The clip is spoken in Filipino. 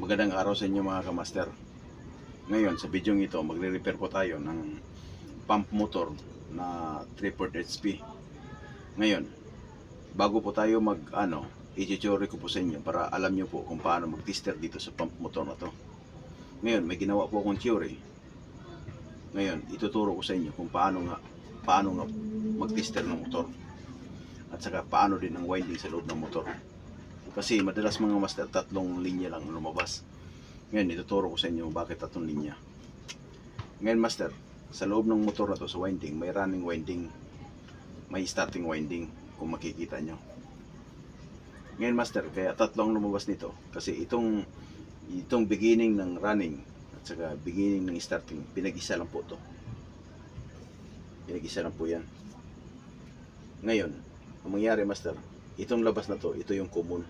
Magandang araw sa inyo mga kamaster. Ngayon sa video ito magre-repair po tayo ng pump motor na 3/4 HP. Ngayon, bago po tayo i-tutorial ko po sa inyo para alam nyo po kung paano mag-tester dito sa pump motor na to. Ngayon, may ginawa po akong theory. Ngayon, ituturo ko sa inyo kung paano nga mag-tester ng motor. At saka paano din ang winding sa loob ng motor. Kasi madalas mga master, tatlong linya lang lumabas. Ngayon, ituturo ko sa inyo bakit tatlong linya. Ngayon master, sa loob ng motor na to sa winding, may running winding, may starting winding, kung makikita nyo. Ngayon master, kaya tatlong lumabas nito. Kasi itong beginning ng running at saka beginning ng starting, pinag-isa lang po to. Pinag-isa lang po yan. Ngayon, ang mangyari master, itong labas na to, ito yung common.